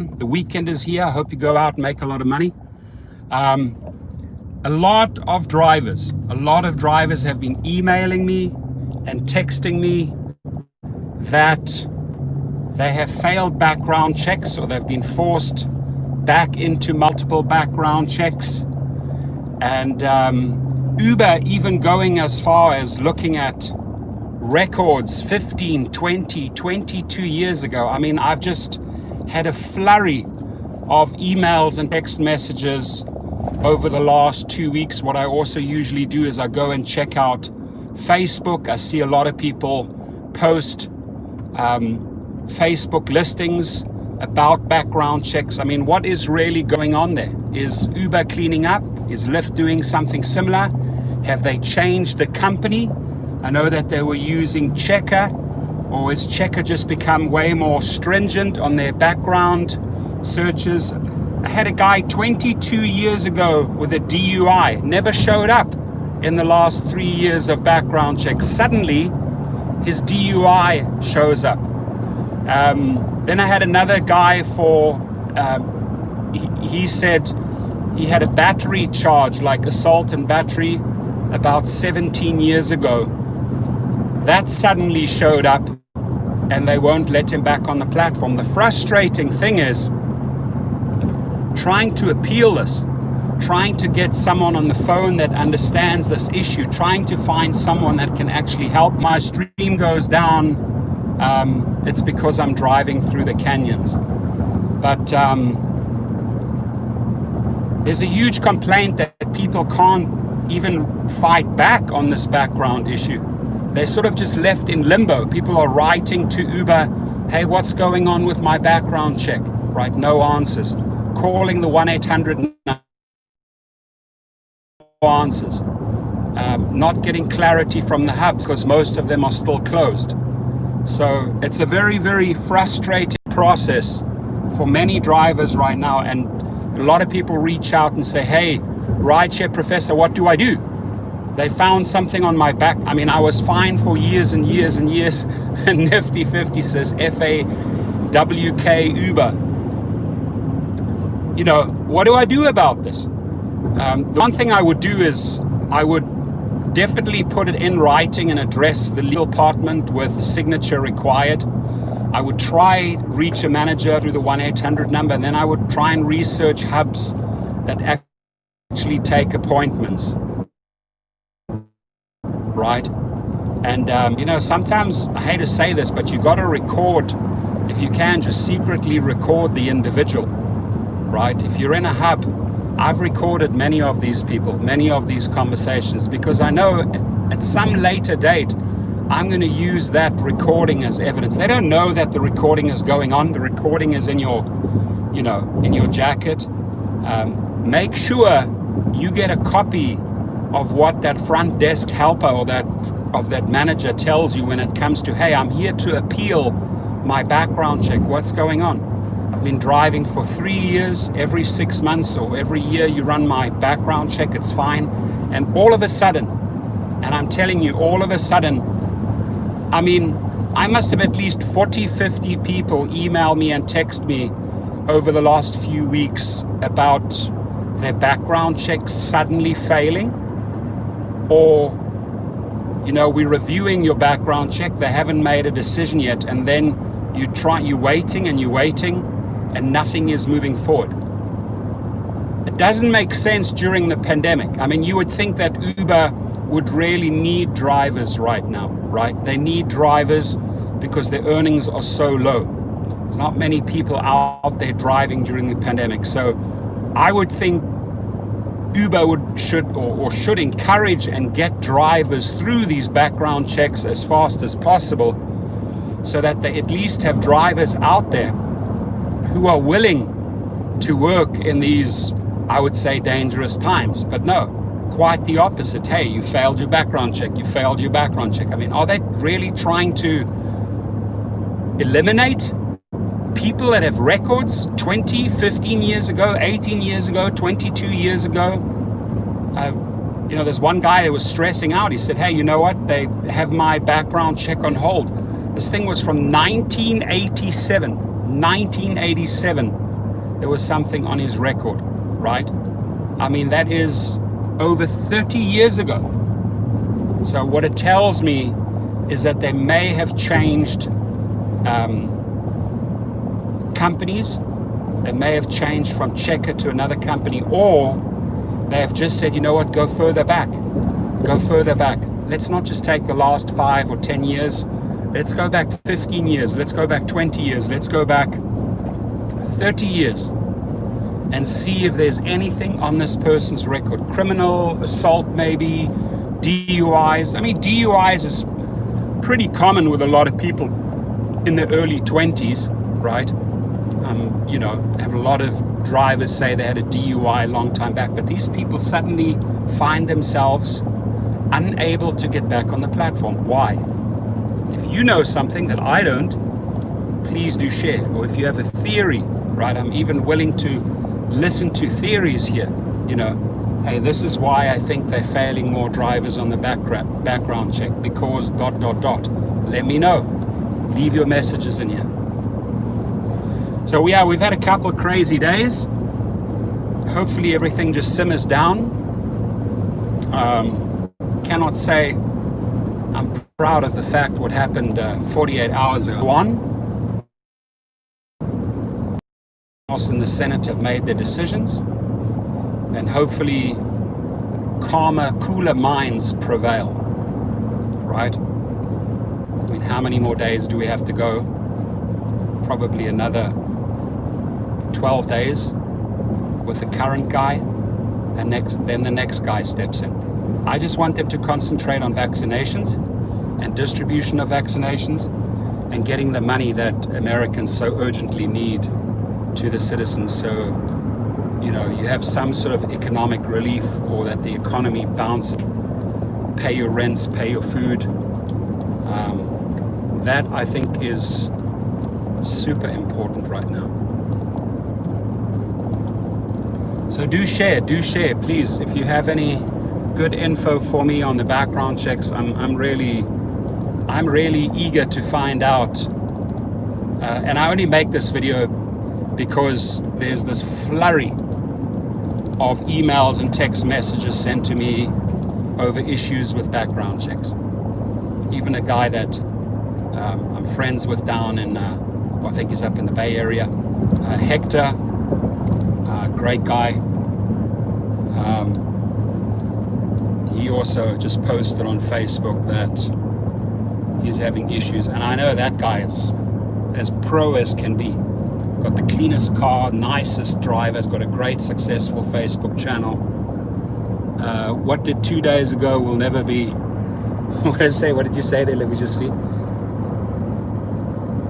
The weekend is here. I hope you go out and make a lot of money. A lot of drivers have been emailing me and texting me that they have failed background checks, or they've been forced back into multiple background checks. And Uber even going as far as looking at records 15, 20, 22 years ago. I mean, I've just had a flurry of emails and text messages over the last 2 weeks. What I also usually do is I go and check out Facebook. I see a lot of people post Facebook listings about background checks. I mean, what is really going on there? Is Uber cleaning up? Is Lyft doing something similar? Have they changed the company? I know that they were using Checker, or has Checker just become way more stringent on their background searches? I had a guy 22 years ago with a DUI, never showed up in the last 3 years of background checks. Suddenly, his DUI shows up. Then I had another guy he said he had a battery charge, like assault and battery, about 17 years ago. That suddenly showed up, and they won't let him back on the platform. The frustrating thing is trying to appeal this, trying to get someone on the phone that understands this issue, trying to find someone that can actually help. My stream goes down, it's because I'm driving through the canyons. But there's a huge complaint that people can't even fight back on this background issue. They're sort of just left in limbo. People are writing to Uber, hey, what's going on with my background check? Right, no answers. Calling the 1-800, no answers. Not getting clarity from the hubs because most of them are still closed. So it's a very, very frustrating process for many drivers right now. And a lot of people reach out and say, hey, rideshare professor, what do I do? They found something on my back. I mean, I was fine for years and years and years. And Nifty 50 says FAWK Uber. You know, what do I do about this? The one thing I would do is I would definitely put it in writing and address the legal department with signature required. I would try reach a manager through the 1-800 number, and then I would try and research hubs that actually take appointments. Right? And you know, sometimes, I hate to say this, but you got to record, if you can, just secretly record the individual. Right? If you're in a hub, I've recorded many of these people, many of these conversations, because I know at some later date I'm going to use that recording as evidence. They don't know that the recording is going on. The recording is in your, you know, in your jacket. Make sure you get a copy of what that front desk helper or that manager tells you when it comes to, hey, I'm here to appeal my background check. What's going on? I've been driving for 3 years. Every 6 months or every year you run my background check, it's fine. And all of a sudden, and I'm telling you, all of a sudden, I mean, I must have at least 40, 50 people email me and text me over the last few weeks about their background checks suddenly failing. Or, you know, we're reviewing your background check, they haven't made a decision yet, and then you're waiting and nothing is moving forward. It doesn't make sense during the pandemic. I mean, you would think that Uber would really need drivers right now, right? They need drivers because their earnings are so low. There's not many people out there driving during the pandemic. So I would think Uber should encourage and get drivers through these background checks as fast as possible, so that they at least have drivers out there who are willing to work in these, I would say, dangerous times. But no, quite the opposite. Hey, you failed your background check. You failed your background check. I mean, are they really trying to eliminate people that have records 20, 15 years ago, 18 years ago, 22 years ago? You know, there's one guy that was stressing out. He said, hey, you know what? They have my background check on hold. This thing was from 1987. there was something on his record, right? I mean, that is over 30 years ago. So what it tells me is that they may have changed companies. They may have changed from Checker to another company, or they have just said, you know what, go further back. Go further back. Let's not just take the last 5 or 10 years. Let's go back 15 years. Let's go back 20 years. Let's go back 30 years and see if there's anything on this person's record. Criminal, assault maybe, DUIs. I mean, DUIs is pretty common with a lot of people in the early 20s, right? You know, have a lot of drivers say they had a DUI a long time back, but these people suddenly find themselves unable to get back on the platform. Why? If you know something that I don't, please do share. Or if you have a theory, right? I'm even willing to listen to theories here. You know, hey, this is why I think they're failing more drivers on the background check, because ... Let me know. Leave your messages in here. So yeah, we've had a couple of crazy days. Hopefully everything just simmers down. Cannot say I'm proud of the fact what happened 48 hours ago. House and the Senate have made their decisions, and hopefully calmer, cooler minds prevail, right? I mean, how many more days do we have to go? Probably another 12 days with the current guy, and then the next guy steps in. I just want them to concentrate on vaccinations and distribution of vaccinations and getting the money that Americans so urgently need to the citizens, so you know, you have some sort of economic relief, or that the economy bounces, pay your rents, pay your food. That I think is super important right now. So do share, please. If you have any good info for me on the background checks, I'm really eager to find out. And I only make this video because there's this flurry of emails and text messages sent to me over issues with background checks. Even a guy that I'm friends with down in, I think he's up in the Bay Area, Hector, great guy. He also just posted on Facebook that he's having issues, and I know that guy is as pro as can be. Got the cleanest car, nicest driver, has got a great successful Facebook channel. What did 2 days ago will never be. What did you say there? Let me just see.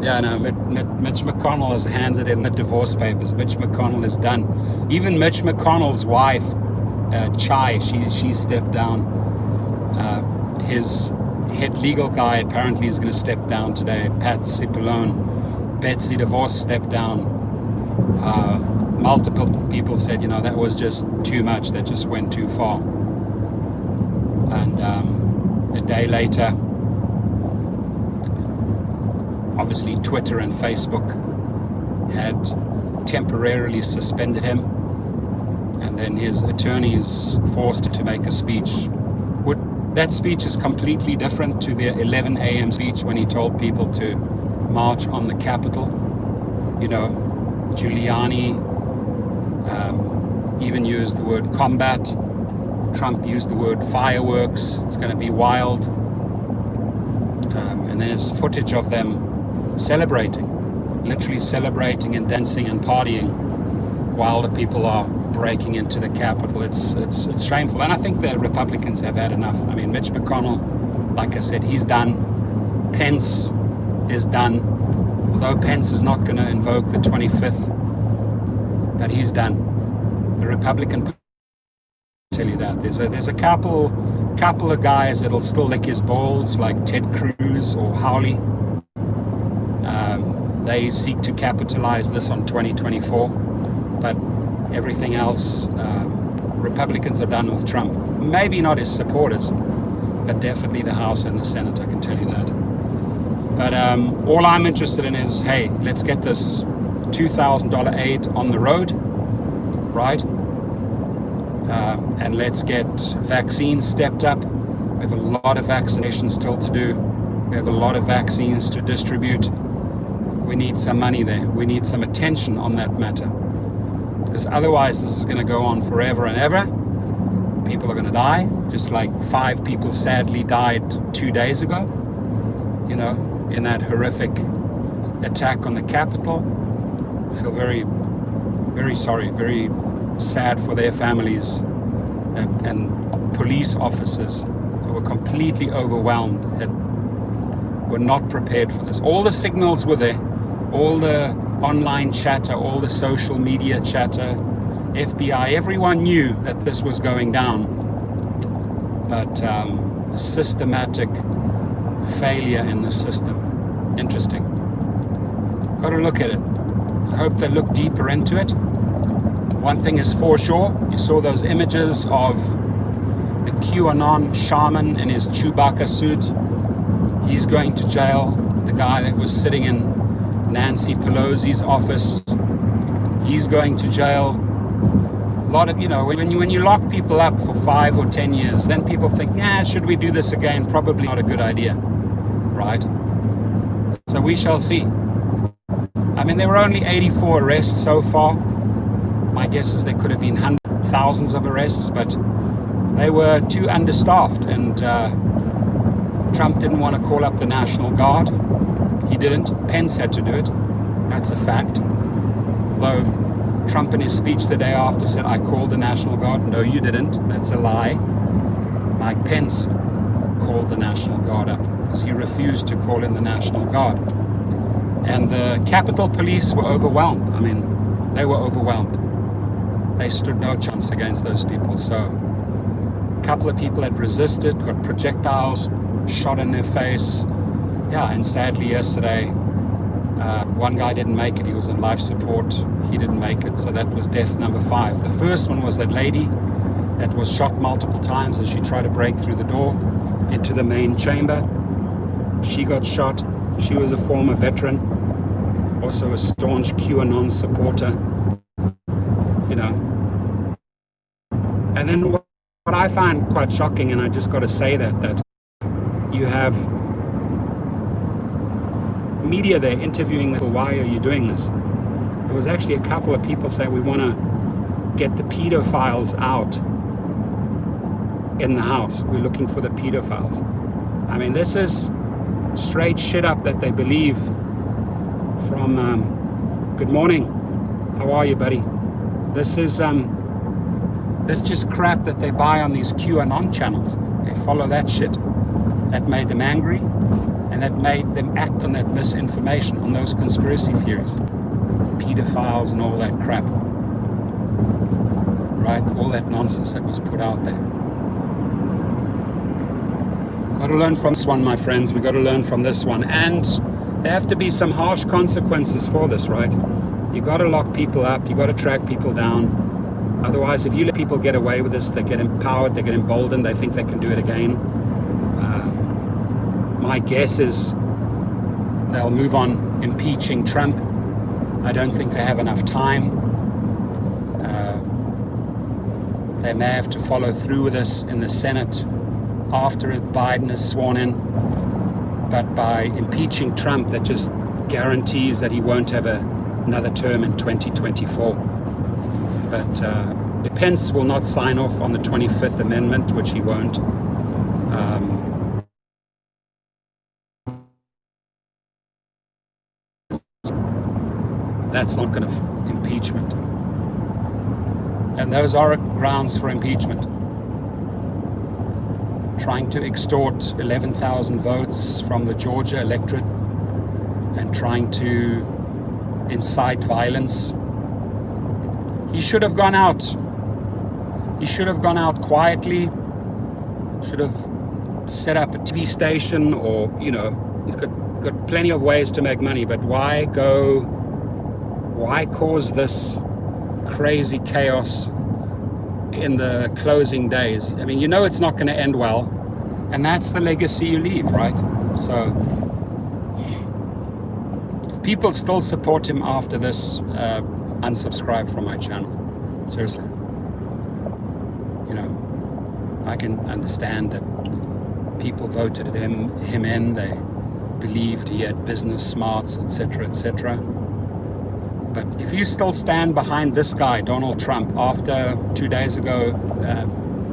Yeah, no, Mitch McConnell has handed in the divorce papers. Mitch McConnell is done. Even Mitch McConnell's wife, Chai, she stepped down. His head legal guy apparently is going to step down today. Pat Cipollone. Betsy DeVos stepped down. Multiple people said, you know, that was just too much. That just went too far. And a day later, obviously Twitter and Facebook had temporarily suspended him, and then his attorney is forced to make a speech. That speech is completely different to the 11 a.m. speech when he told people to march on the Capitol. You know, Giuliani even used the word combat. Trump used the word fireworks. It's going to be wild. And there's footage of them celebrating, literally celebrating and dancing and partying while the people are breaking into the Capitol. It's shameful, and I think the Republicans have had enough. I mean, Mitch McConnell, like I said, he's done. Pence is done, although Pence is not going to invoke the 25th, but he's done. The Republican, tell you that there's a couple of guys that'll still lick his balls, like Ted Cruz or Hawley. They seek to capitalize this on 2024, but everything else, Republicans are done with Trump. Maybe not his supporters, but definitely the House and the Senate, I can tell you that. But all I'm interested in is, hey, let's get this $2,000 aid on the road, right? And let's get vaccines stepped up. We have a lot of vaccinations still to do. We have a lot of vaccines to distribute. We need some money there. We need some attention on that matter. Because otherwise this is going to go on forever and ever. People are going to die, just like 5 people sadly died 2 days ago, you know, in that horrific attack on the Capitol. I feel very, very sorry, very sad for their families and police officers who were completely overwhelmed and were not prepared for this. All the signals were there, all the online chatter, all the social media chatter, FBI, everyone knew that this was going down, but a systematic failure in the system. Interesting. Got to look at it. I hope they look deeper into it. One thing is for sure, you saw those images of the QAnon shaman in his Chewbacca suit. He's going to jail. The guy that was sitting in Nancy Pelosi's office, he's going to jail. A lot of, you know, when you lock people up for 5 or 10 years, then people think, yeah, should we do this again? Probably not a good idea, right? So we shall see. I mean, there were only 84 arrests so far. My guess is there could have been thousands of arrests, but they were too understaffed, and Trump didn't want to call up the National Guard. He didn't. Pence had to do it. That's a fact. Though Trump in his speech the day after said, I called the National Guard. No, you didn't. That's a lie. Mike Pence called the National Guard up because he refused to call in the National Guard. And the Capitol Police were overwhelmed. I mean, they were overwhelmed. They stood no chance against those people. So a couple of people had resisted, got projectiles shot in their face. Yeah, and sadly yesterday, one guy didn't make it. He was on life support. He didn't make it. So that was death number 5. The first one was that lady that was shot multiple times as she tried to break through the door into the main chamber. She got shot. She was a former veteran, also a staunch QAnon supporter, you know. And then what I find quite shocking, and I just got to say that you have media there interviewing them. Why are you doing this? There was actually a couple of people say we want to get the pedophiles out in the house. We're looking for the pedophiles. I mean, this is straight shit up that they believe from good morning, how are you, buddy? This is that's just crap that they buy on these QAnon channels. They follow that shit. That made them angry, and that made them act on that misinformation, on those conspiracy theories, pedophiles and all that crap, right? All that nonsense that was put out there. Got to learn from this one, my friends. We got to learn from this one, and there have to be some harsh consequences for this, right? You got to lock people up. You got to track people down. Otherwise, if you let people get away with this, they get empowered, they get emboldened, they think they can do it again. My guess is they'll move on impeaching Trump. I don't think they have enough time. They may have to follow through with this in the Senate after Biden is sworn in. But by impeaching Trump, that just guarantees that he won't have another term in 2024. But Pence will not sign off on the 25th Amendment, which he won't. That's not going to impeachment. And those are grounds for impeachment. Trying to extort 11,000 votes from the Georgia electorate and trying to incite violence. He should have gone out. He should have gone out quietly. Should have set up a TV station, or, you know, he's got plenty of ways to make money, but why cause this crazy chaos in the closing days? I mean, you know it's not going to end well, and that's the legacy you leave, right? So if if people still support him after this, unsubscribe from my channel. Seriously. You know, I can understand that people voted him in. They believed he had business smarts, etc., etc. But if you still stand behind this guy, Donald Trump, after 2 days ago,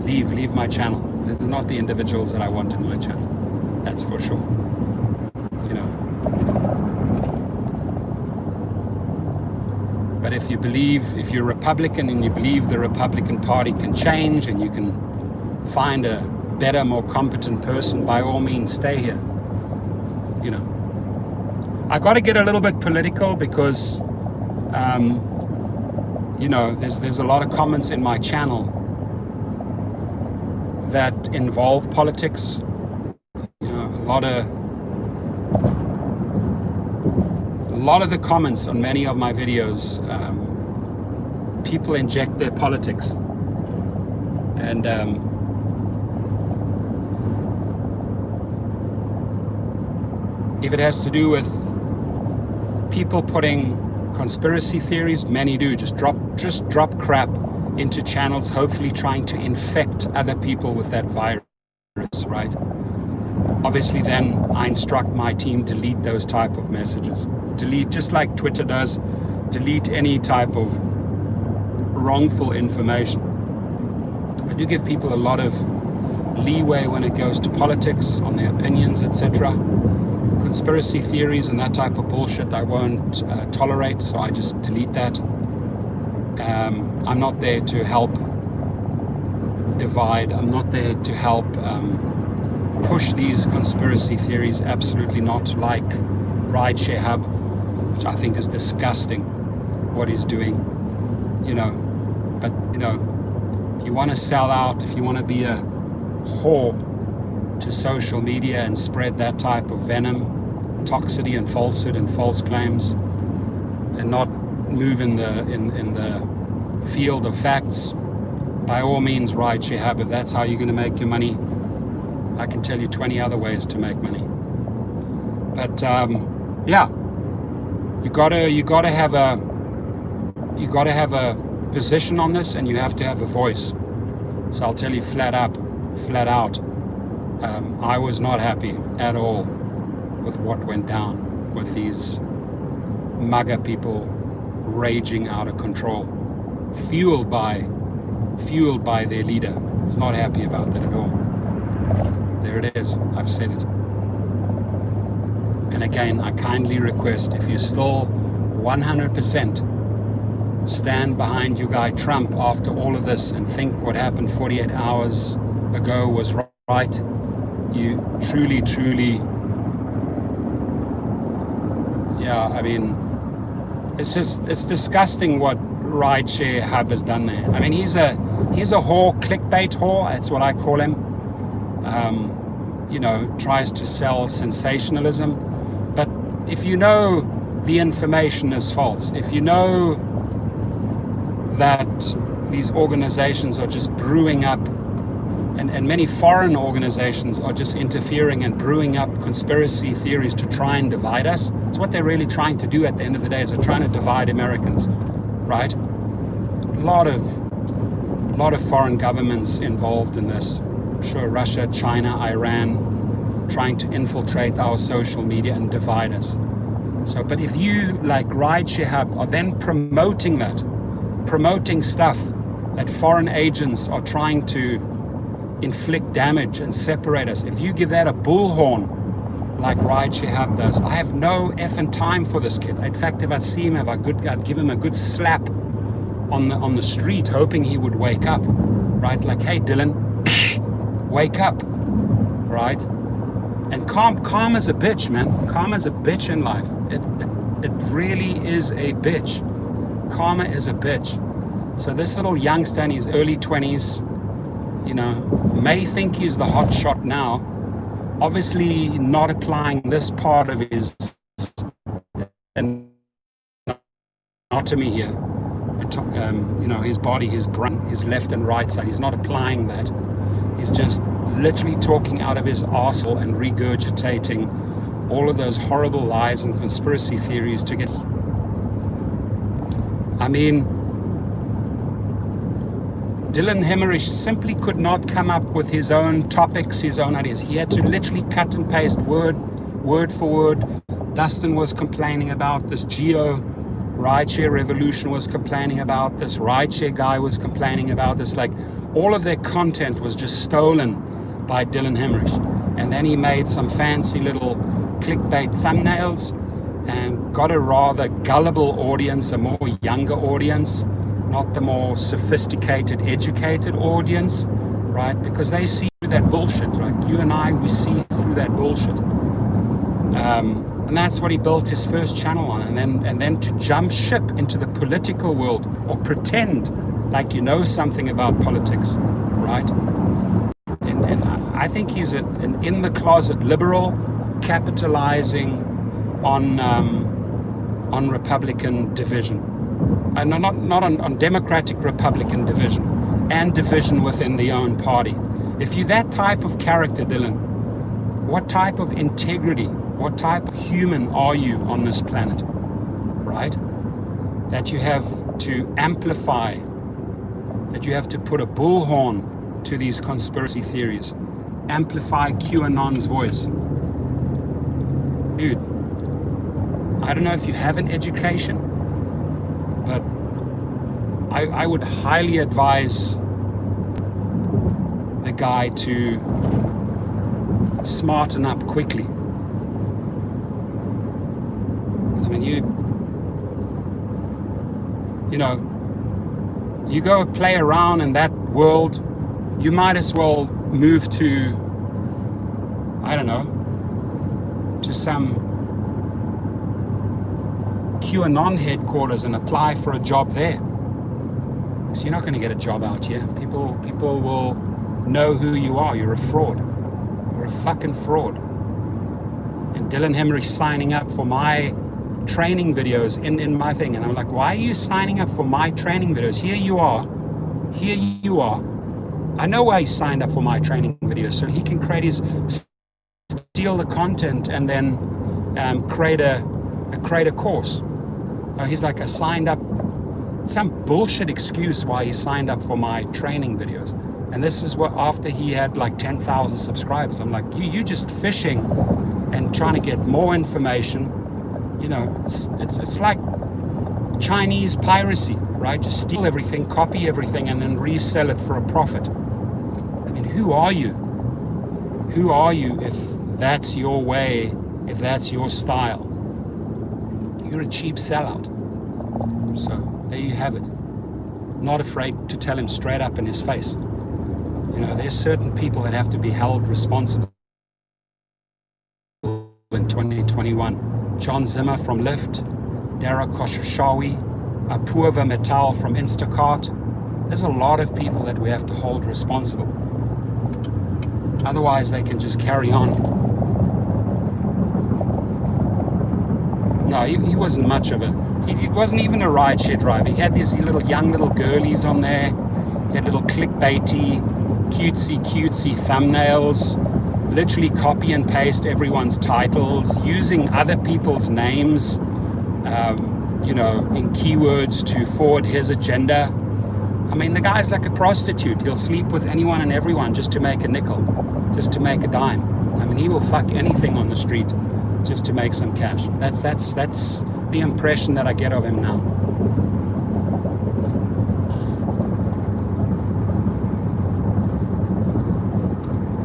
leave my channel. This is not the individuals that I want in my channel. That's for sure. You know. But if you're Republican and you believe the Republican Party can change and you can find a better, more competent person, by all means, stay here. You know. I got to get a little bit political because, you know, there's a lot of comments in my channel that involve politics. You know, a lot of the comments on many of my videos, people inject their politics, and if it has to do with people putting conspiracy theories, many do just drop crap into channels, hopefully trying to infect other people with that virus, right? Obviously then I instruct my team to delete those type of messages. Delete, just like Twitter does, delete any type of wrongful information. I do give people a lot of leeway when it goes to politics, on their opinions, etc. Conspiracy theories and that type of bullshit I won't tolerate, so I just delete that. I'm not there to help divide. I'm not there to help push these conspiracy theories. Absolutely not. Like Rideshare Hub, which I think is disgusting what he's doing, you know. But, you know, if you want to sell out, if you want to be a whore to social media and spread that type of venom, toxicity and falsehood and false claims, and not move in the field of facts, by all means, Rideshare Hub. If that's how you're going to make your money, I can tell you 20 other ways to make money. But yeah, you gotta have a position on this, and you have to have a voice. So I'll tell you flat out, I was not happy at all with what went down with these MAGA people raging out of control, fueled by their leader. I was not happy about that at all. There it is, I've said it. And again, I kindly request, if you still 100% stand behind your guy Trump after all of this and think what happened 48 hours ago was right, you truly, yeah, I mean, it's disgusting what Rideshare Hub has done there. I mean, he's a whore, clickbait whore, that's what I call him. You know, tries to sell sensationalism. But if you know the information is false, if you know that these organizations are just brewing up, and many foreign organizations are just interfering and brewing up conspiracy theories to try and divide us, it's what they're really trying to do at the end of the day, is they're trying to divide Americans, right? A lot of foreign governments involved in this. I'm sure Russia, China, Iran, trying to infiltrate our social media and divide us. So, but if you, like Rideshare Hub, are then promoting stuff that foreign agents are trying to inflict damage and separate us, if you give that a bullhorn like Rideshare Hub does, I have no effing time for this kid. In fact, if I'd see him, I'd give him a good slap on the street, hoping he would wake up, right? Like, hey, Dylan, wake up, right? And calm as a bitch, man. Calm as a bitch in life. It really is a bitch. Karma is a bitch. So this little youngster in his early 20s, you know, may think he's the hot shot now. Obviously not applying this part of his anatomy here. You know, his body, his brain, his left and right side. He's not applying that. He's just literally talking out of his arsehole and regurgitating all of those horrible lies and conspiracy theories to get. I mean, Dylan Hemmerich simply could not come up with his own topics, his own ideas. He had to literally cut and paste word for word. Dustin was complaining about this, Geo rideshare revolution was complaining about this, rideshare guy was complaining about this. Like, all of their content was just stolen by Dylan Hemmerich. And then he made some fancy little clickbait thumbnails and got a rather gullible audience, a more younger audience, not the more sophisticated, educated audience, right? Because they see through that bullshit, right? You and I, we see through that bullshit. And that's what he built his first channel on. And then to jump ship into the political world, or pretend like you know something about politics, right? And I think he's an in-the-closet liberal capitalizing on Republican division. And not on Democratic Republican division, and division within the own party. If you're that type of character, Dylan, what type of integrity, what type of human are you on this planet, right? That you have to amplify, that you have to put a bullhorn to these conspiracy theories, amplify QAnon's voice. Dude, I don't know if you have an education, but I would highly advise the guy to smarten up quickly. I mean, you know, you go play around in that world, you might as well move to, I don't know, to some QAnon headquarters and apply for a job there. So you're not going to get a job out here. People will know who you are. You're a fraud. You're a fucking fraud. And Dylan Hemmerich signing up for my training videos in my thing. And I'm like, why are you signing up for my training videos? Here you are. Here you are. I know why he signed up for my training videos, so he can steal the content and then create a course. He's like, I signed up, some bullshit excuse why he signed up for my training videos. And this is what, after he had like 10,000 subscribers. I'm like, you just fishing and trying to get more information. You know, it's like Chinese piracy, right? Just steal everything, copy everything, and then resell it for a profit. I mean, who are you? Who are you if that's your way, if that's your style? You're a cheap sellout. So there you have it. Not afraid to tell him straight up in his face. You know, there's certain people that have to be held responsible in 2021. John Zimmer from Lyft, Dara Khosrowshahi, Apurva Mittal from Instacart. There's a lot of people that we have to hold responsible. Otherwise, they can just carry on. No, he wasn't much of he wasn't even a rideshare driver. He had these young little girlies on there. He had little clickbaity, cutesy thumbnails, literally copy and paste everyone's titles, using other people's names, you know, in keywords to forward his agenda. I mean, the guy's like a prostitute. He'll sleep with anyone and everyone just to make a nickel, just to make a dime. I mean, he will fuck anything on the street just to make some cash. That's the impression that I get of him now.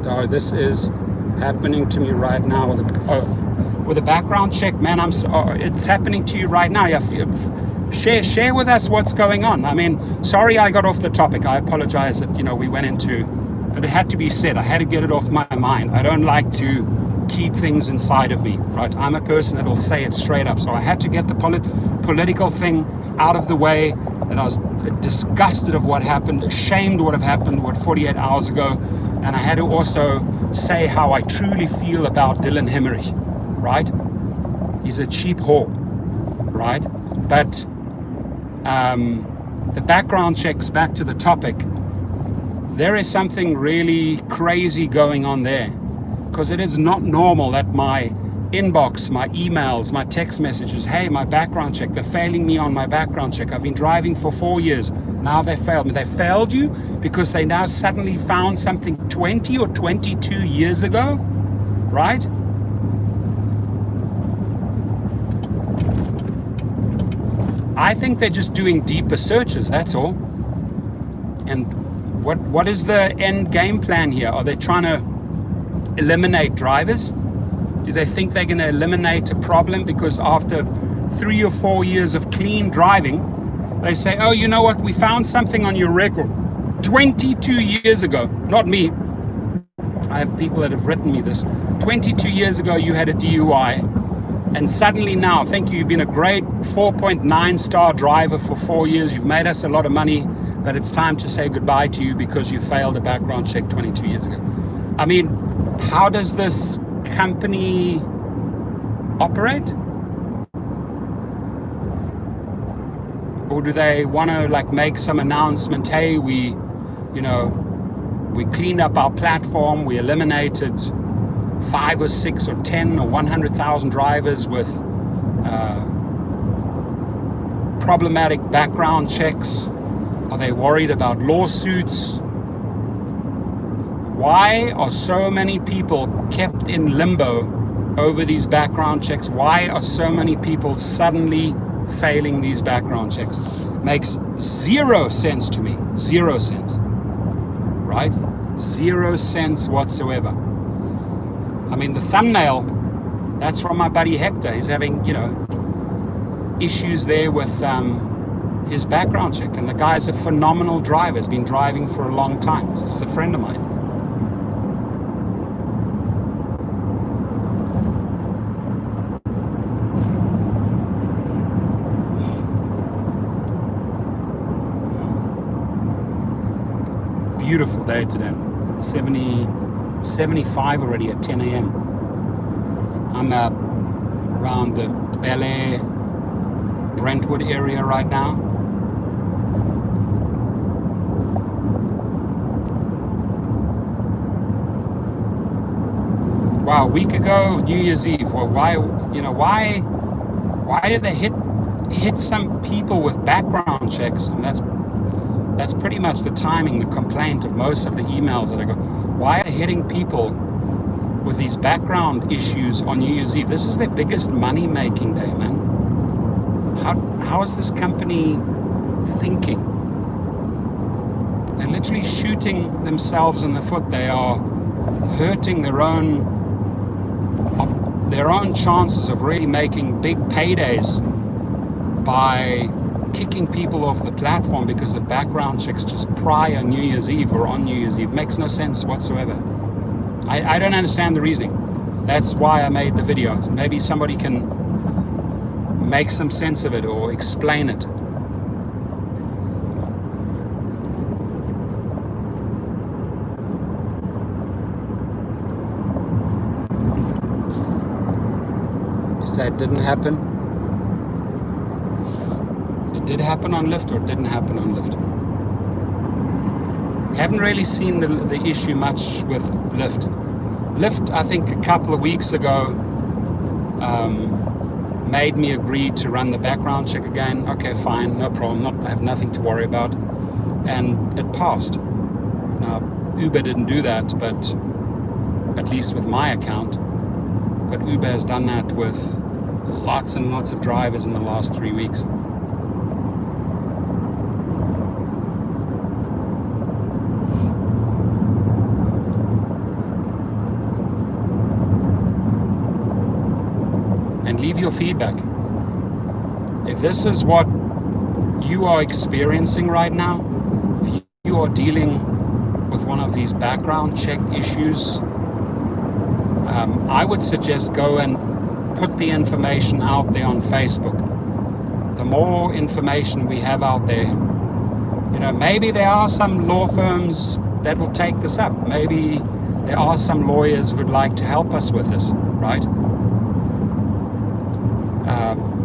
Oh, this is happening to me right now with a background check, man. It's happening to you right now. Share with us what's going on. I mean, sorry I got off the topic. I apologize that, you know, we went into, but it had to be said. I had to get it off my mind. I don't like to keep things inside of me, right? I'm a person that will say it straight up. So I had to get the political thing out of the way, that I was disgusted of what happened, ashamed what have happened, 48 hours ago. And I had to also say how I truly feel about Dylan Hemmerich, right? He's a cheap whore, right? But the background checks, back to the topic, there is something really crazy going on there, because it is not normal that my inbox, my emails, my text messages. Hey, my background check, they're failing me on my background check. I've been driving for 4 years. Now they failed me. They failed you because they now suddenly found something 20 or 22 years ago, right? I think they're just doing deeper searches, that's all. And what is the end game plan here? Are they trying to eliminate drivers? Do they think they're going to eliminate a problem because after 3 or 4 years of clean driving, they say, oh, you know what, we found something on your record 22 years ago. Not me. I have people that have written me this. 22 years ago, you had a DUI. And suddenly now, thank you, you've been a great 4.9 star driver for 4 years. You've made us a lot of money, but it's time to say goodbye to you because you failed a background check 22 years ago. I mean, how does this company operate? Or do they want to like make some announcement? Hey, we cleaned up our platform. We eliminated 5 or 6 or 10 or 100,000 drivers with problematic background checks. Are they worried about lawsuits? Why are so many people kept in limbo over these background checks? Why are so many people suddenly failing these background checks? Makes 0 sense to me. 0 sense. Right? 0 sense whatsoever. I mean, the thumbnail, that's from my buddy Hector. He's having, issues there with his background check. And the guy's a phenomenal driver. He's been driving for a long time. He's a friend of mine. Beautiful day today. 75 already at 10 a.m. I'm around the Bel Air, Brentwood area right now. Wow, a week ago, New Year's Eve. Well, why did they hit some people with background checks? And that's pretty much the timing, the complaint of most of the emails that I got. Why are hitting people with these background issues on New Year's Eve? This is their biggest money-making day, man. How is this company thinking? They're literally shooting themselves in the foot. They are hurting their own chances of really making big paydays by kicking people off the platform because of background checks just prior New Year's Eve or on New Year's Eve. Makes no sense whatsoever. I don't understand the reasoning. That's why I made the video. Maybe somebody can make some sense of it or explain it. You say it didn't happen? It did happen on Lyft or it didn't happen on Lyft? Haven't really seen the issue much with Lyft. Lyft, I think a couple of weeks ago, made me agree to run the background check again. Okay, fine, no problem. I have nothing to worry about. And it passed. Now, Uber didn't do that, but at least with my account. But Uber has done that with lots and lots of drivers in the last 3 weeks. And leave your feedback. If this is what you are experiencing right now, if you are dealing with one of these background check issues, I would suggest go and put the information out there on Facebook. The more information we have out there, maybe there are some law firms that will take this up. Maybe there are some lawyers who would like to help us with this, right?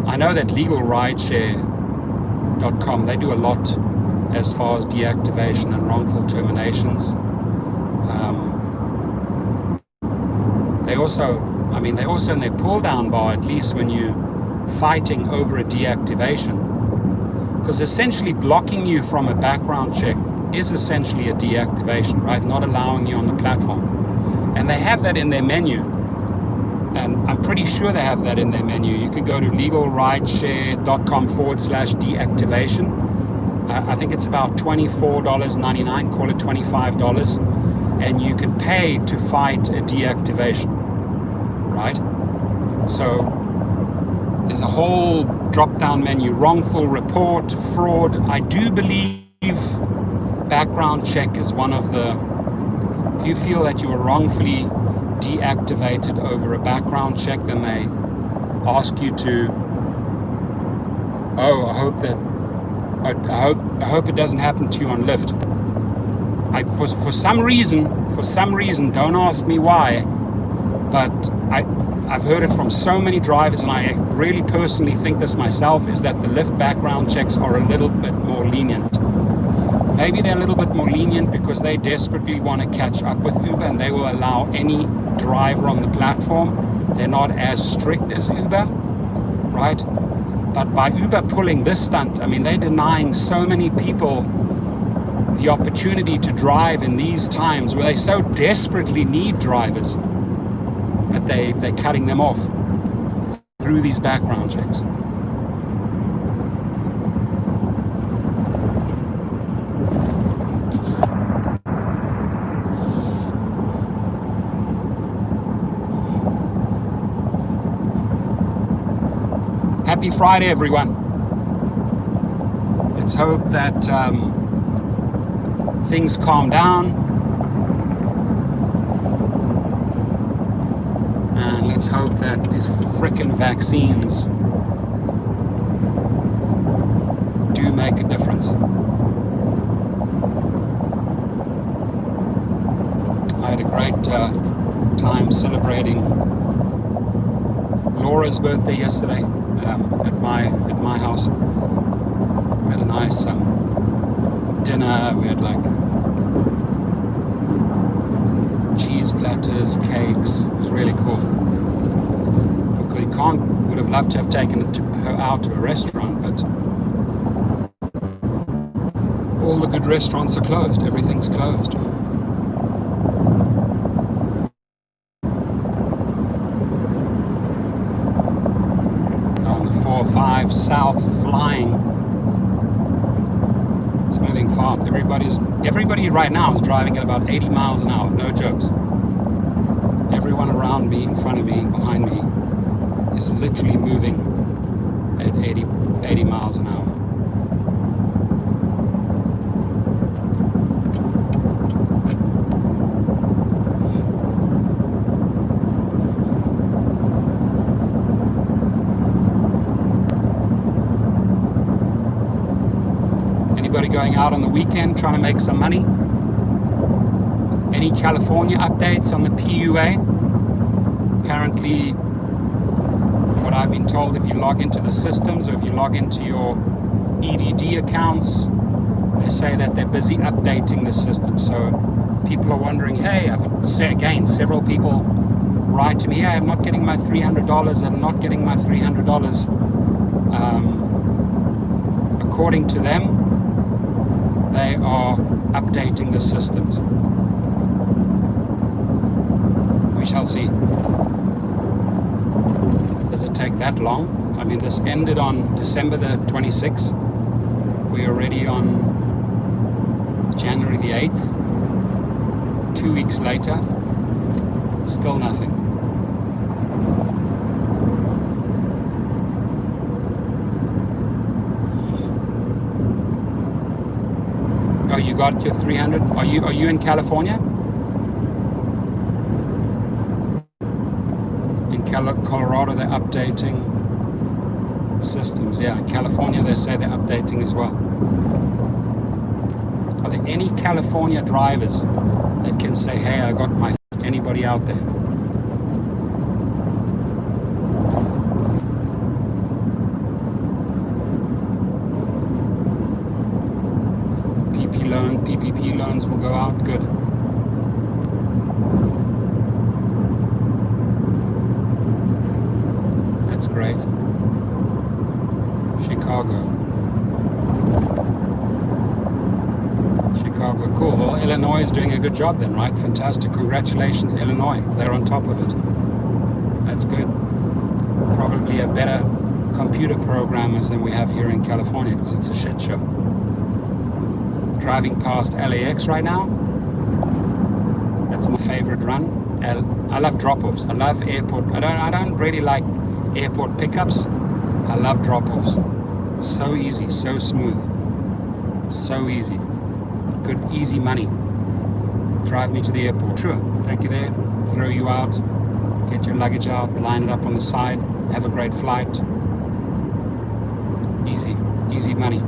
I know that legalrideshare.com, they do a lot as far as deactivation and wrongful terminations. They also I mean, they also in their pull down bar, at least when you're fighting over a deactivation, because essentially blocking you from a background check is essentially a deactivation, right? Not allowing you on the platform. And they have that in their menu. And I'm pretty sure they have that in their menu. You could go to legalrideshare.com/deactivation. I think it's about $24.99, call it $25. And you can pay to fight a deactivation, right? So there's a whole drop-down menu, wrongful report, fraud. I do believe background check is one of the, if you feel that you were wrongfully deactivated over a background check, then they ask you to, I hope it doesn't happen to you on Lyft. For some reason, don't ask me why, but I've heard it from so many drivers, and I really personally think this myself, is that the Lyft background checks are a little bit more lenient. Maybe they're a little bit more lenient because they desperately want to catch up with Uber, and they will allow any driver on the platform. They're not as strict as Uber, right? But by Uber pulling this stunt, I mean, they're denying so many people the opportunity to drive in these times where they so desperately need drivers, but they're cutting them off through these background checks. Happy Friday, everyone. Let's hope that things calm down, and let's hope that these frickin' vaccines do make a difference. I had a great time celebrating Laura's birthday yesterday at my house. We had a nice dinner. We had like cheese platters, cakes. It was really cool. We would have loved to have taken her out to a restaurant, but all the good restaurants are closed. Everything's closed. On the 405 south flying. It's moving fast. Everybody right now is driving at about 80 miles an hour, no jokes. Everyone around me, in front of me, behind me, is literally moving at 80 miles an hour. Anybody going out on the weekend trying to make some money? Any California updates on the PUA? Apparently, what I've been told, if you log into the systems or if you log into your EDD accounts, they say that they're busy updating the system. So people are wondering, hey, several people write to me, hey, I'm not getting my $300, I'm not getting my $300. According to them, they are updating the systems. We shall see. Does it take that long? I mean, this ended on December the 26th. We're already on January the 8th. 2 weeks later, still nothing. Oh, you got your 300? Are you in California? In Colorado, they're updating systems. Yeah, in California, they say they're updating as well. Are there any California drivers that can say, hey, I got my... Anybody out there? PPP loans will go out. Good. That's great. Chicago, cool. Well, Illinois is doing a good job then, right? Fantastic. Congratulations, Illinois. They're on top of it. That's good. Probably a better computer programmers than we have here in California, because it's a shit show. Driving past LAX right now. That's my favorite run. I love drop-offs. I love airport. I don't really like airport pickups. I love drop-offs. So easy, so smooth, so easy. Good, easy money. Drive me to the airport. Sure, take you there, throw you out, get your luggage out, line it up on the side, have a great flight. Easy, easy money.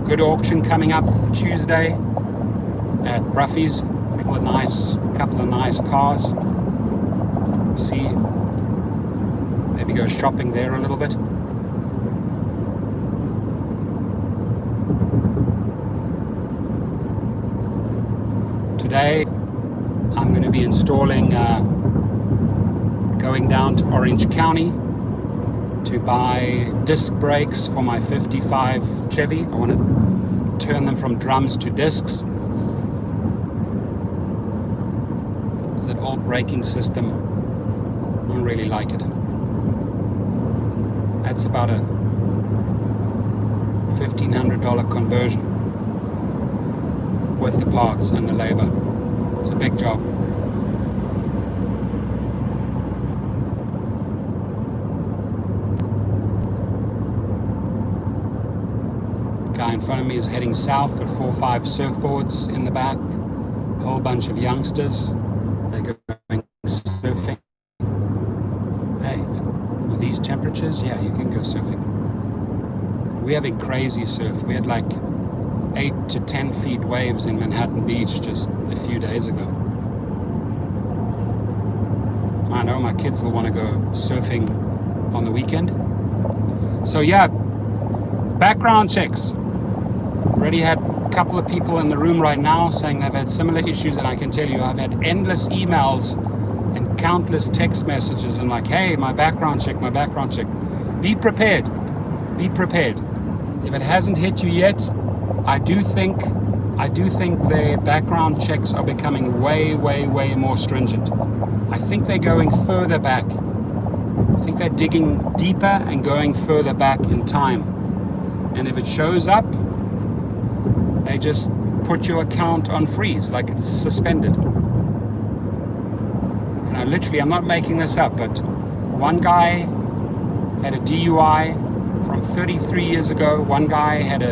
Good auction coming up Tuesday at Bruffy's. Couple of nice cars. See, maybe go shopping there a little bit. Today I'm going to be installing, going down to Orange County to buy disc brakes for my 55 Chevy. I want to turn them from drums to discs. That old braking system, I don't really like it. That's about a $1,500 conversion with the parts and the labor. It's a big job. Guy in front of me is heading south, got 4 or 5 surfboards in the back, a whole bunch of youngsters. They're going surfing. Hey, with these temperatures, yeah, you can go surfing. We're having crazy surf. We had like 8 to 10 feet waves in Manhattan Beach just a few days ago. I know my kids will want to go surfing on the weekend. So yeah, background checks. Already had a couple of people in the room right now saying they've had similar issues, and I can tell you I've had endless emails and countless text messages and like, hey, my background check. Be prepared. If it hasn't hit you yet, I do think their background checks are becoming way more stringent. I think they're going further back. I think they're digging deeper and going further back in time. And if it shows up, they just put your account on freeze, like it's suspended. And I'm not making this up, but one guy had a DUI from 33 years ago. One guy had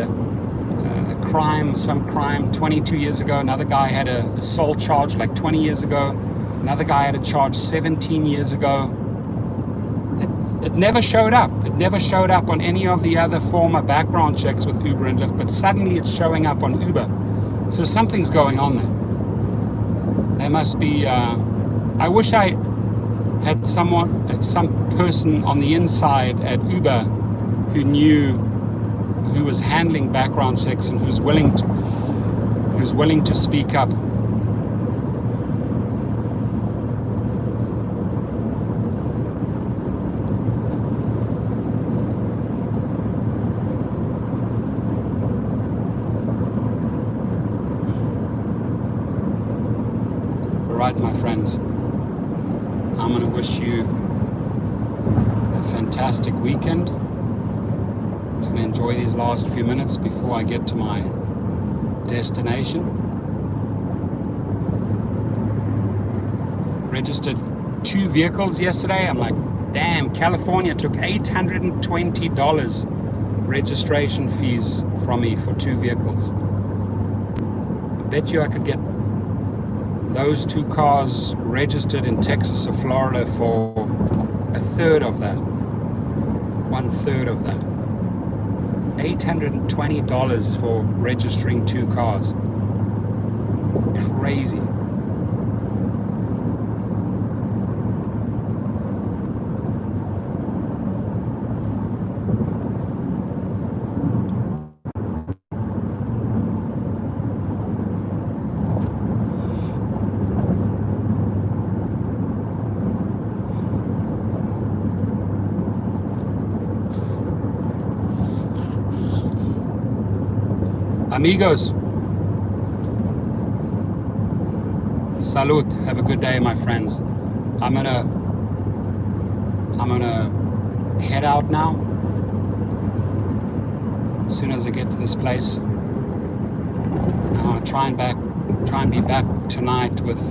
some crime 22 years ago. Another guy had an assault charge like 20 years ago. Another guy had a charge 17 years ago. It never showed up. It never showed up on any of the other former background checks with Uber and Lyft, but suddenly it's showing up on Uber. So something's going on there. There must be, I wish I had some person on the inside at Uber who was handling background checks and who's willing to speak up. Right, my friends, I'm going to wish you a fantastic weekend. I'm just going to enjoy these last few minutes before I get to my destination. Registered 2 vehicles yesterday. I'm like, damn, California took $820 registration fees from me for 2 vehicles. I bet you I could get those 2 cars registered in Texas or Florida for 1/3 of that. 1/3 of that. $820 for registering 2 cars. Crazy. Amigos. Salute. Have a good day, my friends. I'm gonna head out now. As soon as I get to this place, I'll try and be back tonight with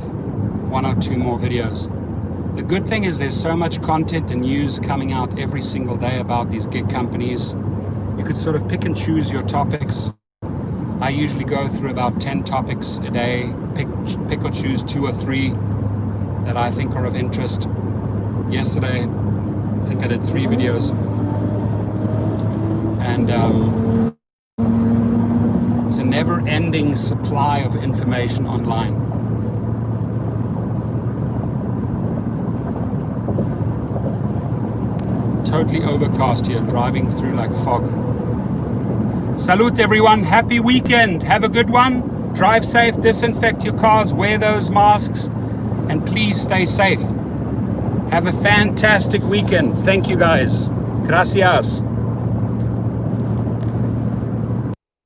1 or 2 more videos. The good thing is there's so much content and news coming out every single day about these gig companies. You could sort of pick and choose your topics. I usually go through about 10 topics a day, pick or choose 2 or 3 that I think are of interest. Yesterday, I think I did 3 videos. And it's a never-ending supply of information online. Totally overcast here, driving through like fog. Salute everyone, happy weekend, have a good one, drive safe, disinfect your cars, wear those masks, and please stay safe. Have a fantastic weekend. Thank you guys. Gracias.